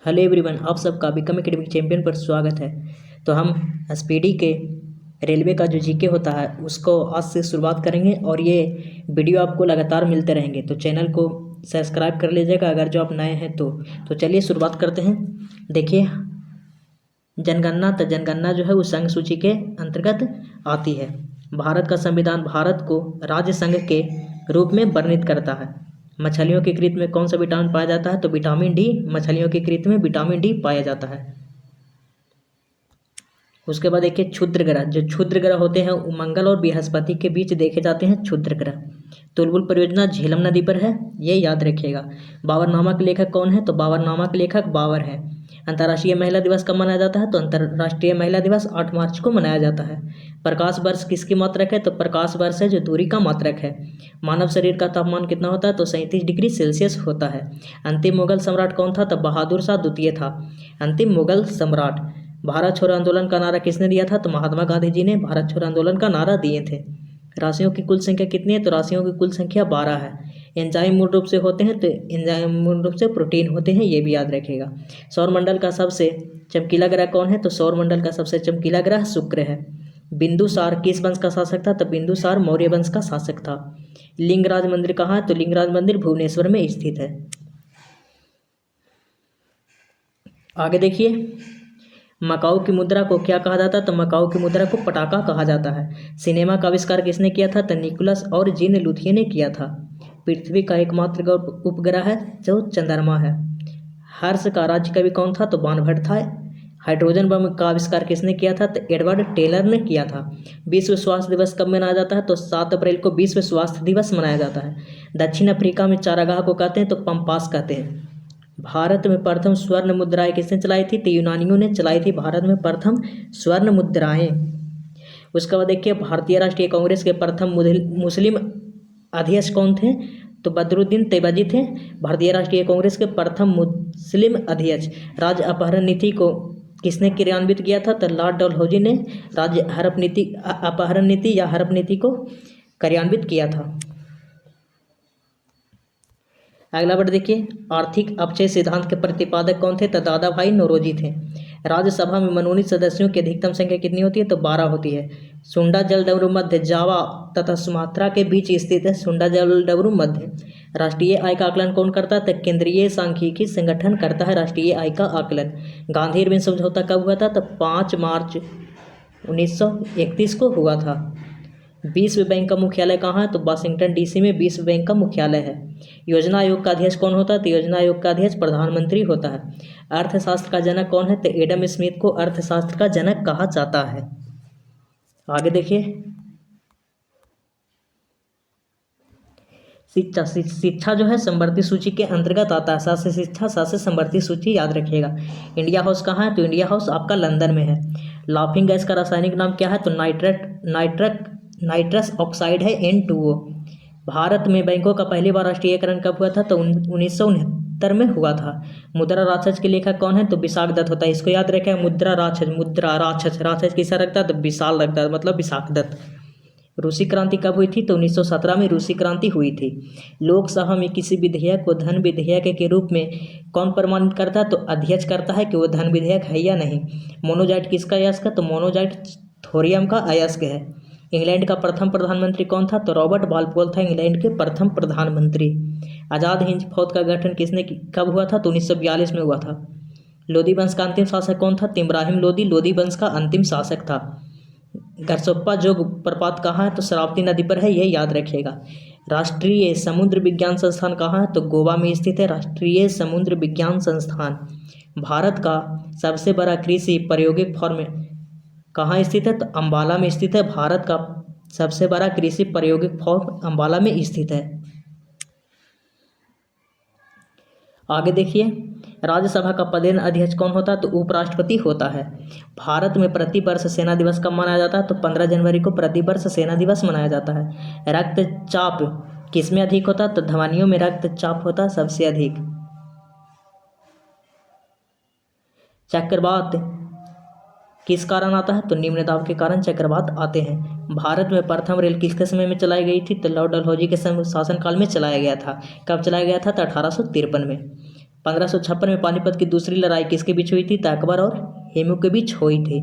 Hello everyone, आप सबका become academic champion पर स्वागत है। तो हम एसपीडी के रेलवे का जो जीके होता है उसको आज से शुरुआत करेंगे और ये वीडियो आपको लगातार मिलते रहेंगे। तो चैनल को सब्सक्राइब कर लीजिएगा अगर जो आप नए हैं तो चलिए शुरुआत करते हैं। देखिए, जनगणना तो जनगणना जो है वो संघ सूची के अंतर्गत आती है। भारत का संविधान भारत को राज्य संघ के रूप में वर्णित करता है। मछलियों के कृत में कौन सा विटामिन पाया जाता है? तो विटामिन डी। मछलियों के कृत में विटामिन डी पाया जाता है। उसके बाद देखिए क्षुद्र ग्रह। जो क्षुद्र ग्रह होते हैं वो मंगल और बृहस्पति के बीच देखे जाते हैं क्षुद्र ग्रह। तुलबुल परियोजना झेलम नदी पर है, ये याद रखिएगा। बाबरनामा के लेखक कौन है? तो बाबरनामा के लेखक बाबर है। अंतर्राष्ट्रीय महिला दिवस कब मनाया जाता है? तो अंतर्राष्ट्रीय महिला दिवस 8 मार्च को मनाया जाता है। प्रकाश वर्ष किसकी मात्रक है? तो प्रकाश वर्ष है जो दूरी का मात्रक है। मानव शरीर का तापमान कितना होता है? तो 37 डिग्री सेल्सियस होता है। अंतिम मुगल सम्राट कौन था? तो बहादुर शाह द्वितीय था अंतिम मुगल सम्राट। भारत छोड़ो आंदोलन का नारा किसने दिया था? तो महात्मा गांधी जी ने भारत छोड़ो आंदोलन का नारा दिए थे। राशियों की कुल संख्या कितनी है? तो राशियों की कुल संख्या 12 है। एंजाइम मूल रूप से होते हैं तो एंजाइम मूल रूप से प्रोटीन होते हैं, ये भी याद रखिएगा। सौरमंडल का सबसे चमकीला ग्रह कौन है? तो सौरमंडल का सबसे चमकीला ग्रह शुक्र है। बिंदुसार किस वंश का शासक था? तो बिंदुसार मौर्य वंश का शासक था। लिंगराज मंदिर कहाँ है? तो लिंगराज मंदिर भुवनेश्वर में स्थित है। आगे देखिए, मकाऊ की मुद्रा को क्या कहा जाता है? तो मकाऊ की मुद्रा को पटाखा कहा जाता है। सिनेमा का आविष्कार किसने किया था? तो निकोलस और जीन लुथिये ने किया था। पृथ्वी का एकमात्र उपग्रह है जो चंद्रमा है। हर्ष का राज्य कवि कौन था? तो बाणभट्ट था। हाइड्रोजन बम का आविष्कार किसने किया था? तो एडवर्ड टेलर ने किया था। विश्व स्वास्थ्य दिवस कब मनाया जाता है? तो 7 अप्रैल को विश्व स्वास्थ्य दिवस मनाया जाता है। दक्षिण अफ्रीका में चारागाह को कहते हैं तो पंपास कहते हैं। भारत में प्रथम स्वर्ण मुद्राएं किसने चलाई थी? तो यूनानियों ने चलाई थी भारत में प्रथम स्वर्ण मुद्राएं। उसके बाद देखिए, भारतीय राष्ट्रीय कांग्रेस के प्रथम मुस्लिम अध्यक्ष कौन थे? तो बदरुद्दीन तैयबजी थे भारतीय राष्ट्रीय कांग्रेस के प्रथम मुस्लिम अध्यक्ष। राज्य अपहरण नीति को किसने क्रियान्वित किया था? तो लॉर्ड डलहौजी ने राज्य अपहरण नीति या हड़प नीति को क्रियान्वित किया था। अगला वर्ड देखिए, आर्थिक अपचय सिद्धांत के प्रतिपादक कौन थे? तो दादा भाई नौरोजी थे। राज्यसभा में मनोनीत सदस्यों की अधिकतम संख्या कितनी होती है? तो 12 होती है। सुंडा जलडमरू मध्य जावा तथा सुमात्रा के बीच स्थित है। सुंडा जलडमरू मध्य। राष्ट्रीय आय का आकलन कौन करता है? तो केंद्रीय सांख्यिकी संगठन करता है राष्ट्रीय आय का आकलन। गांधी इरविन समझौता कब हुआ था? तो 5 मार्च 1931 को हुआ था। विश्व बैंक का मुख्यालय कहाँ है? तो वाशिंगटन डीसी में विश्व बैंक का मुख्यालय है। योजना आयोग का अध्यक्ष कौन होता है? तो योजना आयोग का अध्यक्ष प्रधानमंत्री होता है। अर्थशास्त्र का जनक कौन है? तो एडम स्मिथ को अर्थशास्त्र का जनक कहा जाता है। आगे देखिए, शिक्षा जो है समवर्ती सूची के अंतर्गत आता है। शास्त्र शिक्षा शास्त्र समवर्ती सूची याद रखिएगा। इंडिया हाउस कहाँ है? तो इंडिया हाउस आपका लंदन में है। लाफिंग गैस का रासायनिक नाम क्या है? तो नाइट्रस ऑक्साइड है N2O। भारत में बैंकों का पहली बार राष्ट्रीयकरण कब हुआ था? तो 1969 में हुआ था। मुद्रा राक्षस के लेखक कौन है? तो विशाख दत्त होता है। इसको याद रखें, मुद्रा राक्षस किसा रखता है? तो विशाल रखता है, मतलब विशाख दत्त। रूसी क्रांति कब हुई थी? तो 1917 में रूसी क्रांति हुई थी। लोकसभा में किसी विधेयक को धन विधेयक के रूप में कौन प्रमाणित करता है? तो अध्यक्ष करता है कि वो धन विधेयक है या नहीं। मोनोजाइट किसका अयस्क है? तो मोनोजाइट थोरियम का अयस्क है। इंग्लैंड का प्रथम प्रधानमंत्री कौन था? तो रॉबर्ट बालपोल था इंग्लैंड के प्रथम प्रधानमंत्री। आज़ाद हिंद फौज का गठन कब हुआ था? तो 1942 में हुआ था। लोदी वंश का अंतिम शासक कौन था? तो इब्राहिम लोदी लोदी वंश का अंतिम शासक था। घरसोप्पा जोग प्रपात कहाँ है? तो शरावती नदी पर है, यह याद रखिएगा। राष्ट्रीय समुद्र विज्ञान संस्थान कहाँ है? तो गोवा में स्थित है राष्ट्रीय समुद्र विज्ञान संस्थान। भारत का सबसे बड़ा कृषि प्रायोगिक फार्म कहाँ स्थित है? तो अम्बाला में स्थित है। भारत का सबसे बड़ा कृषि प्रायोगिक फार्म अम्बाला में स्थित है। आगे देखिए, राज्यसभा का पदेन अध्यक्ष कौन होता है? तो उपराष्ट्रपति होता है। भारत में प्रतिवर्ष सेना दिवस कब मनाया जाता है? तो 15 जनवरी को प्रतिवर्ष सेना दिवस मनाया जाता है। रक्तचाप किसमें अधिक होता है? तो धमनियों में रक्तचाप होता है सबसे अधिक। चक्रवात किस कारण आता है? तो निम्न दाब के कारण चक्रवात आते हैं। भारत में प्रथम रेल किसके समय में चलाई गई थी? तो लॉर्ड डलहौजी के शासनकाल में चलाया गया था। कब चलाया गया था? तो 1853 में। 1556 में पानीपत की दूसरी लड़ाई किसके बीच हुई थी? तो अकबर और हेमू के बीच हुई थी।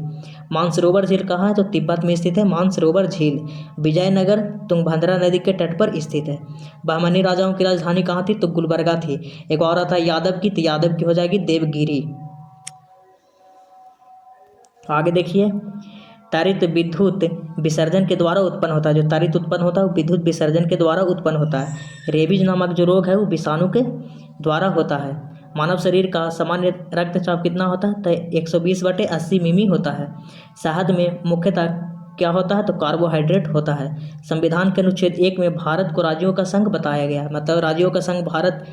मानसरोवर झील कहाँ है? तो तिब्बत में स्थित है मानसरोवर झील। विजयनगर तुंगभद्रा नदी के तट पर स्थित है। बहमनी राजाओं की राजधानी कहाँ थी? तो गुलबर्गा थी। एक और आता है यादव की, तो यादव की हो जाएगी देवगिरी। आगे देखिए, त्वरित विद्युत विसर्जन के द्वारा उत्पन्न होता है। जो त्वरित उत्पन्न होता है वो विद्युत विसर्जन के द्वारा उत्पन्न होता है। रेबीज नामक जो रोग है वो विषाणु के द्वारा होता है। मानव शरीर का सामान्य रक्तचाप कितना होता है? तो 120/80 मिमी होता है। शहद में मुख्यतः क्या होता है? तो कार्बोहाइड्रेट होता है। संविधान के अनुच्छेद 1 में भारत को राज्यों का संघ बताया गया है, मतलब राज्यों का संघ भारत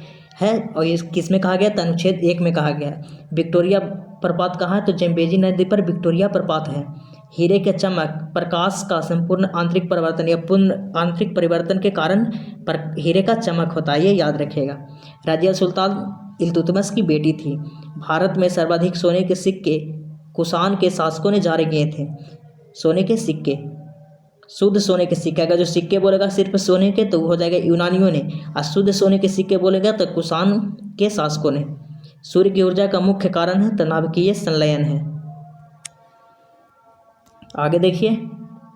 है। और इस किस में कहा गया? तो अनुच्छेद 1 में कहा गया है। विक्टोरिया प्रपात कहाँ है? तो जम्बेजी नदी पर विक्टोरिया प्रपात है। हीरे के चमक प्रकाश का संपूर्ण आंतरिक परिवर्तन या पूर्ण आंतरिक परिवर्तन के कारण हीरे का चमक होता है, ये याद रखिएगा। रजिया सुल्तान इल्तुतमिश की बेटी थी। भारत में सर्वाधिक सोने के सिक्के कुषाण के शासकों ने जारी किए थे। सोने के सिक्के, शुद्ध सोने के सिक्के, अगर जो सिक्के बोलेगा सिर्फ सोने के तो वो हो जाएगा यूनानियों ने, और शुद्ध सोने के सिक्के बोलेगा तो कुषाण के शासकों ने। सूर्य की ऊर्जा का मुख्य कारण है तो नाभिकीय संलयन है। आगे देखिए,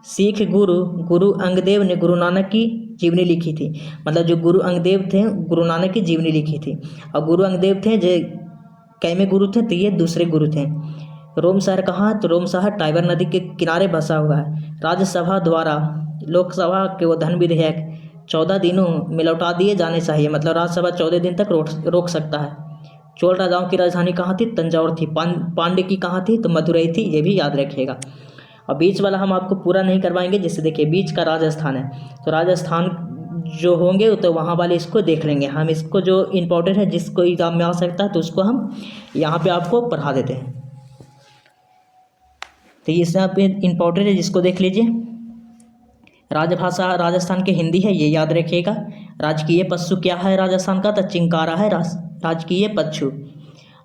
सिख गुरु अंगदेव ने गुरु नानक की जीवनी लिखी थी। मतलब जो गुरु अंगदेव थे गुरु नानक की जीवनी लिखी थी। और गुरु अंगदेव थे जो कैमे गुरु थे? तो ये दूसरे गुरु थे। रोम शहर कहाँ है? तो रोम शहर टाइबर नदी के किनारे बसा हुआ है। राज्यसभा द्वारा लोकसभा के वो धन विधेयक 14 दिनों में लौटा दिए जाने चाहिए। मतलब राज्यसभा 14 दिन तक रोक सकता है। चोल राजाओं की राजधानी कहाँ थी? तंजौर थी। पांड्य की कहाँ थी? तो मदुरई थी, ये भी याद रखिएगा। और बीच वाला हम आपको पूरा नहीं करवाएंगे, जैसे देखिए बीच का राजस्थान है, तो राजस्थान जो होंगे तो वहाँ वाले इसको देख लेंगे हम। इसको जो इम्पोर्टेंट है जिसको एग्जाम में आ सकता है तो उसको हम यहाँ पे आपको पढ़ा देते हैं। तो ये यहाँ पे इम्पोर्टेंट है, जिसको देख लीजिए। राजभाषा राजस्थान के हिंदी है, ये याद रखिएगा। राजकीय पशु क्या है राजस्थान का? तो चिंकारा है राजकीय पशु।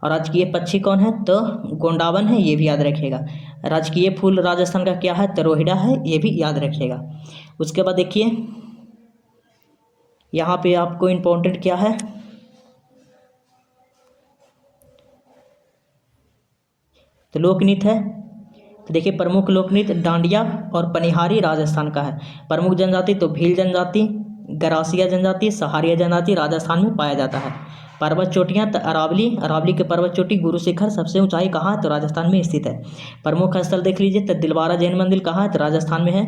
और राजकीय पक्षी कौन है? तो गोंडावन है, ये भी याद रखिएगा। राजकीय फूल राजस्थान का क्या है? तो रोहिड़ा है, ये भी याद रखिएगा। उसके बाद देखिए यहाँ पे आपको इम्पोर्टेंट क्या है, तो लोकनृत्य है। तो देखिए प्रमुख लोकनृत्य डांडिया और पनिहारी राजस्थान का है। प्रमुख जनजाति तो भील जनजाति, गरासिया जनजाति, सहारिया जनजाति राजस्थान में पाया जाता है। पर्वत चोटियाँ तो अरावली के पर्वत चोटी गुरु शिखर सबसे ऊंचाई कहाँ है? तो राजस्थान में स्थित है। प्रमुख स्थल देख लीजिए, तो दिलवारा जैन मंदिर कहाँ है? तो राजस्थान में है।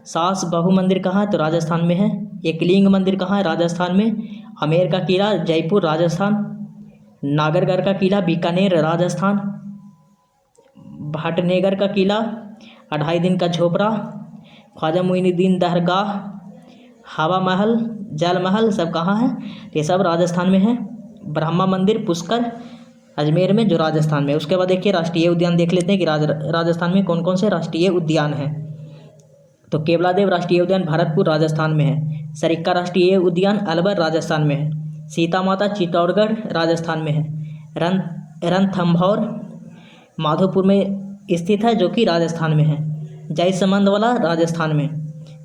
सास बहु मंदिर कहाँ है? तो राजस्थान में है। एकलिंग मंदिर कहाँ है? राजस्थान में। आमेर का किला जयपुर राजस्थान। नागरगढ़ का किला बीकानेर राजस्थान। भाटनेगर का किला, 2.5 दिन का झोपड़ा, ख्वाजा मुइनुद्दीन दरगाह, हवा महल, जल महल सब कहाँ है? ये सब राजस्थान में है। ब्रह्मा मंदिर पुष्कर अजमेर में, जो राजस्थान में। उसके बाद देखिए राष्ट्रीय उद्यान देख लेते हैं कि राजस्थान में कौन कौन से राष्ट्रीय उद्यान हैं। तो केवलादेव राष्ट्रीय उद्यान भरतपुर राजस्थान में है। सरिक्का राष्ट्रीय उद्यान अलवर राजस्थान में है। सीता माता चित्तौड़गढ़ राजस्थान में है। रणथंभौर माधोपुर में स्थित है, जो कि राजस्थान में है। जयसमंद वाला राजस्थान में।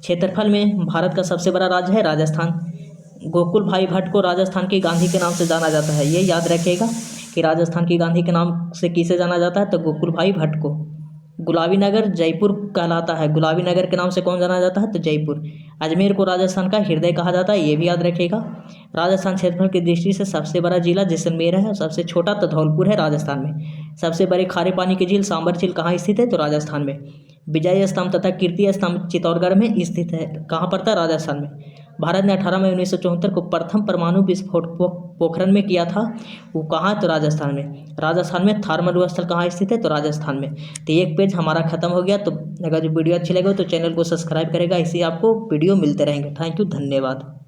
क्षेत्रफल में भारत का सबसे बड़ा राज्य है राजस्थान। गोकुल भाई भट्ट को राजस्थान की गांधी के नाम से जाना जाता है, ये याद रखिएगा कि राजस्थान की गांधी के नाम से किसे जाना जाता है? तो गोकुल भाई भट्ट को। गुलाबी नगर जयपुर कहलाता है। गुलाबी नगर के नाम से कौन जाना जाता है? तो जयपुर। अजमेर को राजस्थान का हृदय कहा जाता है, ये भी याद रखिएगा। राजस्थान क्षेत्रफल की दृष्टि से सबसे बड़ा जिला जैसलमेर है, और सबसे छोटा तो धौलपुर है राजस्थान में। सबसे बड़े खारे पानी की झील सांबर झील कहाँ स्थित है? तो राजस्थान में। विजय स्तंभ तथा कीर्ति स्तंभ चित्तौड़गढ़ में स्थित है, कहाँ पर था? राजस्थान में। भारत ने 18 मई 1974 को प्रथम परमाणु विस्फोट पोखरण में किया था, वो कहाँ? तो राजस्थान में। राजस्थान में थार मरुस्थल कहाँ स्थित है? तो राजस्थान में। तो एक पेज हमारा खत्म हो गया। तो अगर जो वीडियो अच्छी लगे तो चैनल को सब्सक्राइब करेगा, इससे आपको वीडियो मिलते रहेंगे। थैंक यू, धन्यवाद।